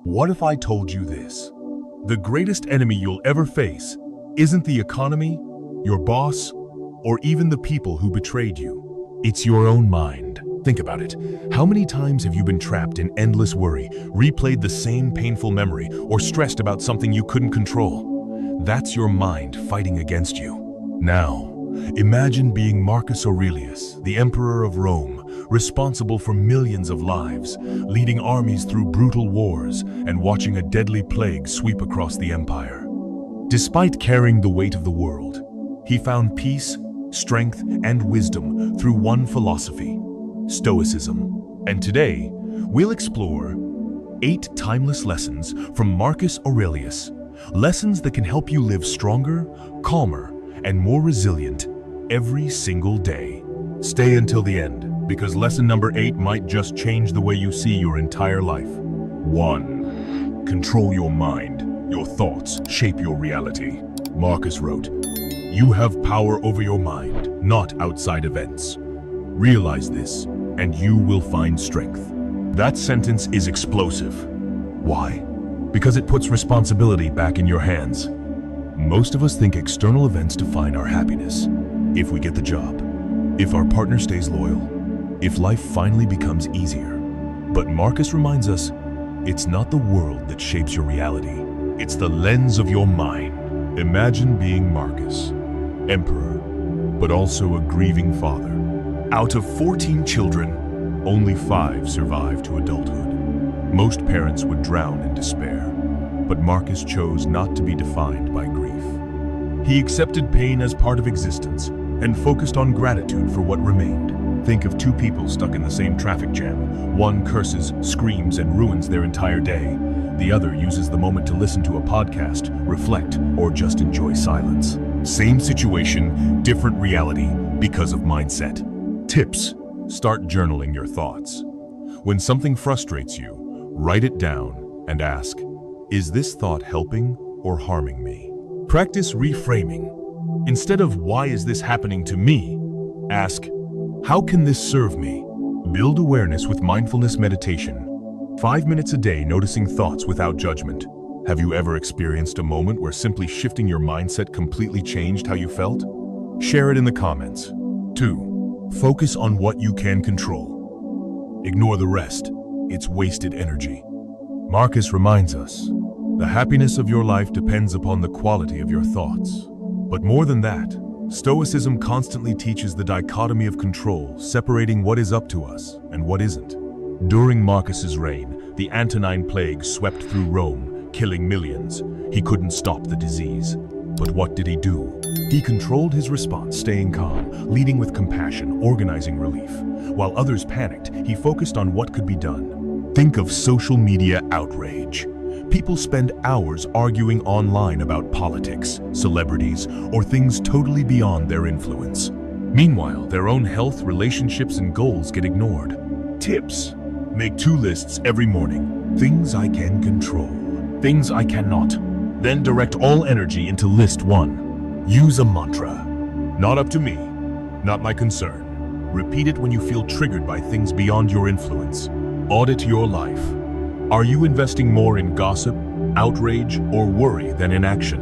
What if I told you this? The greatest enemy you'll ever face isn't the economy, your boss, or even the people who betrayed you. It's your own mind. Think about it. How many times have you been trapped in endless worry, replayed the same painful memory, or stressed about something you couldn't control? That's your mind fighting against you. Now, imagine being Marcus Aurelius, the emperor of Rome, responsible for millions of lives, leading armies through brutal wars, and watching a deadly plague sweep across the empire. Despite carrying the weight of the world, he found peace, strength, and wisdom through one philosophy, Stoicism. And today, we'll explore 8 timeless lessons from Marcus Aurelius, lessons that can help you live stronger, calmer, and more resilient every single day. Stay until the end, because lesson number 8 might just change the way you see your entire life. 1. Control your mind. Your thoughts shape your reality. Marcus wrote, "You have power over your mind, not outside events. Realize this, and you will find strength." That sentence is explosive. Why? Because it puts responsibility back in your hands. Most of us think external events define our happiness. If we get the job, if our partner stays loyal, if life finally becomes easier. But Marcus reminds us, it's not the world that shapes your reality. It's the lens of your mind. Imagine being Marcus, emperor, but also a grieving father. Out of 14 children, only 5 survived to adulthood. Most parents would drown in despair, but Marcus chose not to be defined by grief. He accepted pain as part of existence and focused on gratitude for what remained. Think of 2 people stuck in the same traffic jam. One curses, screams, and ruins their entire day. The other uses the moment to listen to a podcast, reflect, or just enjoy silence. Same situation, different reality because of mindset. Tips: start journaling your thoughts. When something frustrates you, write it down and ask, is this thought helping or harming me? Practice reframing. Instead of "why is this happening to me?" ask, "how can this serve me?" Build awareness with mindfulness meditation. 5 minutes a day noticing thoughts without judgment. Have you ever experienced a moment where simply shifting your mindset completely changed how you felt? Share it in the comments. 2. Focus on what you can control. Ignore the rest. It's wasted energy. Marcus reminds us, the happiness of your life depends upon the quality of your thoughts. But more than that, Stoicism constantly teaches the dichotomy of control, separating what is up to us and what isn't. During Marcus's reign, the Antonine Plague swept through Rome, killing millions. He couldn't stop the disease. But what did he do? He controlled his response, staying calm, leading with compassion, organizing relief. While others panicked, he focused on what could be done. Think of social media outrage. People spend hours arguing online about politics, celebrities, or things totally beyond their influence. Meanwhile, their own health, relationships, and goals get ignored. Tips: make 2 lists every morning. Things I can control, things I cannot. Then direct all energy into list 1. Use a mantra. Not up to me, not my concern. Repeat it when you feel triggered by things beyond your influence. Audit your life. Are you investing more in gossip, outrage, or worry than in action?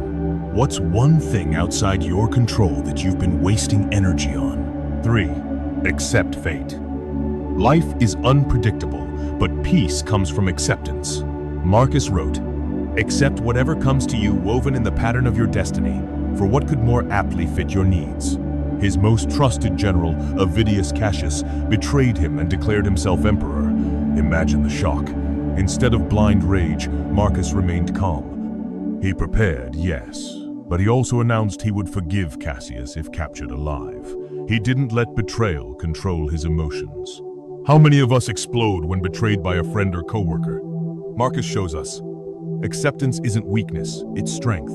What's one thing outside your control that you've been wasting energy on? 3. Accept fate. Life is unpredictable, but peace comes from acceptance. Marcus wrote, "Accept whatever comes to you woven in the pattern of your destiny, for what could more aptly fit your needs?" His most trusted general, Avidius Cassius, betrayed him and declared himself emperor. Imagine the shock. Instead of blind rage, Marcus remained calm. He prepared, yes, but he also announced he would forgive Cassius if captured alive. He didn't let betrayal control his emotions. How many of us explode when betrayed by a friend or coworker? Marcus shows us, acceptance isn't weakness, it's strength.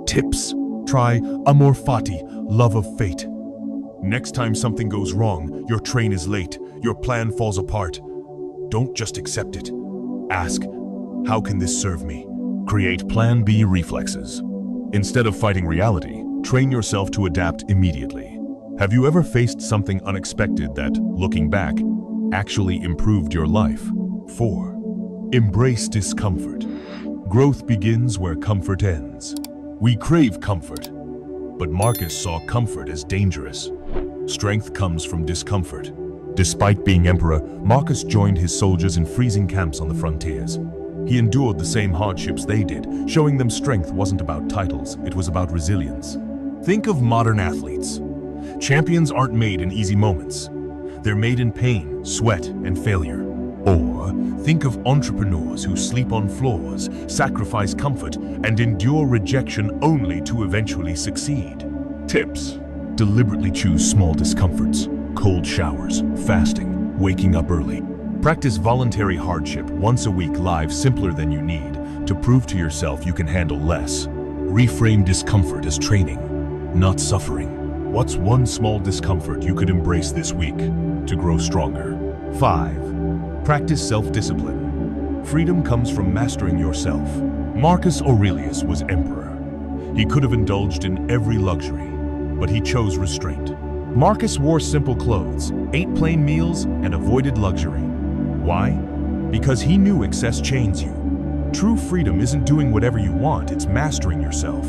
Tips: try amor fati, love of fate. Next time something goes wrong, your train is late, your plan falls apart, don't just accept it. Ask, how can this serve me? Create Plan B reflexes. Instead of fighting reality, train yourself to adapt immediately. Have you ever faced something unexpected that, looking back, actually improved your life? 4. Embrace discomfort. Growth begins where comfort ends. We crave comfort, but Marcus saw comfort as dangerous. Strength comes from discomfort. Despite being emperor, Marcus joined his soldiers in freezing camps on the frontiers. He endured the same hardships they did, showing them strength wasn't about titles, it was about resilience. Think of modern athletes. Champions aren't made in easy moments. They're made in pain, sweat, and failure. Or think of entrepreneurs who sleep on floors, sacrifice comfort, and endure rejection only to eventually succeed. Tips: deliberately choose small discomforts, cold showers, fasting, waking up early. Practice voluntary hardship once a week live simpler than you need to prove to yourself you can handle less. Reframe discomfort as training, not suffering. What's one small discomfort you could embrace this week to grow stronger? 5. Practice self-discipline. Freedom comes from mastering yourself. Marcus Aurelius was emperor. He could have indulged in every luxury, but he chose restraint. Marcus wore simple clothes, ate plain meals, and avoided luxury. Why? Because he knew excess chains you. True freedom isn't doing whatever you want, it's mastering yourself.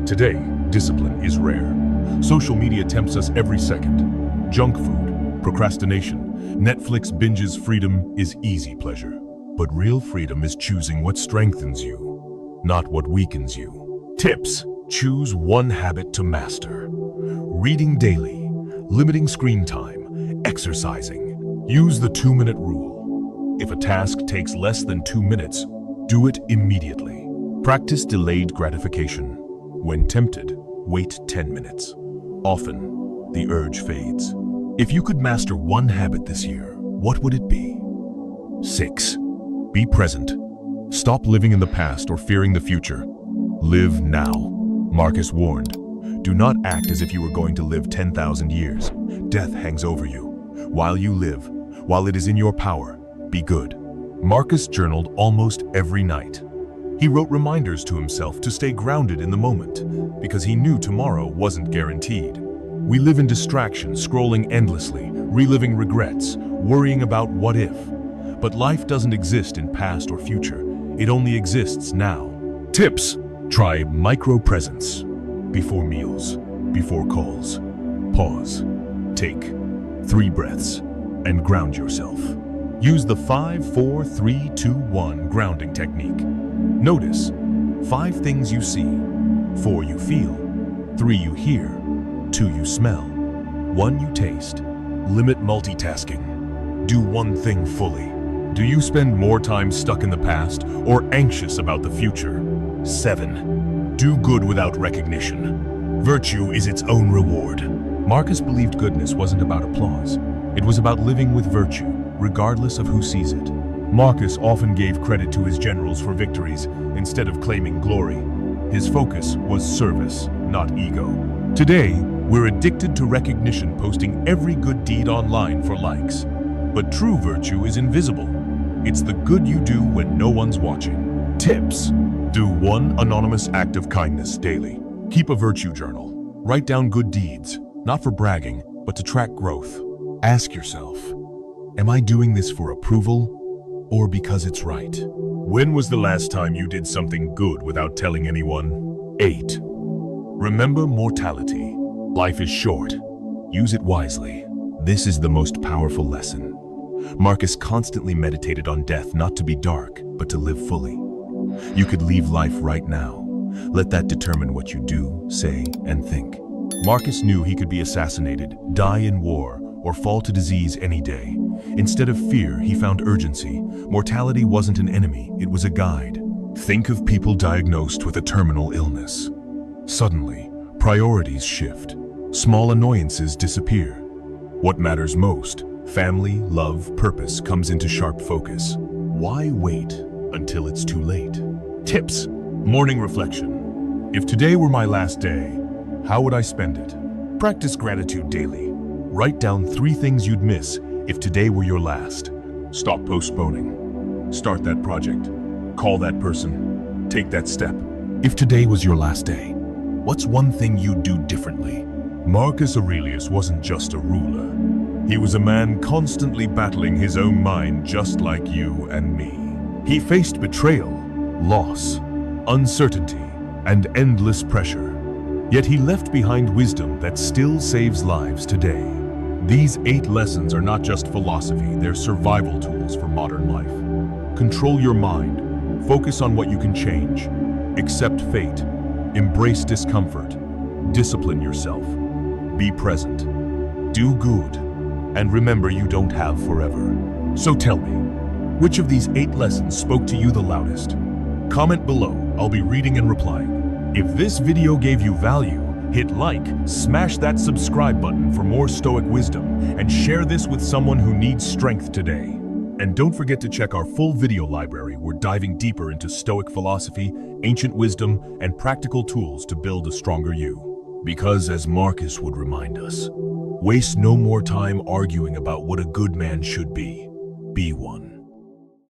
Today, discipline is rare. Social media tempts us every second. Junk food, procrastination, Netflix binges. Freedom is easy pleasure. But real freedom is choosing what strengthens you, not what weakens you. Tips: choose one habit to master. Reading daily, limiting screen time, exercising. Use the 2-minute rule. If a task takes less than 2 minutes, do it immediately. Practice delayed gratification. When tempted, wait 10 minutes. Often, the urge fades. If you could master one habit this year, what would it be? 6. Be present. Stop living in the past or fearing the future. Live now. Marcus warned, do not act as if you were going to live 10,000 years. Death hangs over you. While you live, while it is in your power, be good. Marcus journaled almost every night. He wrote reminders to himself to stay grounded in the moment, because he knew tomorrow wasn't guaranteed. We live in distraction, scrolling endlessly, reliving regrets, worrying about what if. But life doesn't exist in past or future. It only exists now. Tips: try micro-presence. Before meals, before calls. Pause. Take 3 breaths and ground yourself. Use the 5-4-3-2-1 grounding technique. Notice 5 things you see, 4 you feel, 3 you hear, 2 you smell, 1 you taste. Limit multitasking. Do one thing fully. Do you spend more time stuck in the past or anxious about the future? 7. Do good without recognition. Virtue is its own reward. Marcus believed goodness wasn't about applause. It was about living with virtue, regardless of who sees it. Marcus often gave credit to his generals for victories instead of claiming glory. His focus was service, not ego. Today, we're addicted to recognition, posting every good deed online for likes. But true virtue is invisible. It's the good you do when no one's watching. Tips: do one anonymous act of kindness daily. Keep a virtue journal. Write down good deeds, not for bragging, but to track growth. Ask yourself, am I doing this for approval or because it's right? When was the last time you did something good without telling anyone? 8. Remember mortality. Life is short. Use it wisely. This is the most powerful lesson. Marcus constantly meditated on death, not to be dark, but to live fully. You could leave life right now. Let that determine what you do, say, and think. Marcus knew he could be assassinated, die in war, or fall to disease any day. Instead of fear, he found urgency. Mortality wasn't an enemy, it was a guide. Think of people diagnosed with a terminal illness. Suddenly, priorities shift. Small annoyances disappear. What matters most, family, love, purpose, comes into sharp focus. Why wait until it's too late? Tips: morning reflection. If today were my last day, how would I spend it? Practice gratitude daily. Write down 3 things you'd miss if today were your last. Stop postponing. Start that project. Call that person. Take that step. If today was your last day, what's one thing you'd do differently? Marcus Aurelius wasn't just a ruler. He was a man constantly battling his own mind, just like you and me. He faced betrayal, loss, uncertainty, and endless pressure. Yet he left behind wisdom that still saves lives today. These 8 lessons are not just philosophy, they're survival tools for modern life. Control your mind, focus on what you can change, accept fate, embrace discomfort, discipline yourself, be present, do good, and remember you don't have forever. So tell me, which of these 8 lessons spoke to you the loudest? Comment below, I'll be reading and replying. If this video gave you value, hit like, smash that subscribe button for more Stoic wisdom, and share this with someone who needs strength today. And don't forget to check our full video library. We're diving deeper into Stoic philosophy, ancient wisdom, and practical tools to build a stronger you. Because, as Marcus would remind us, waste no more time arguing about what a good man should be. Be one.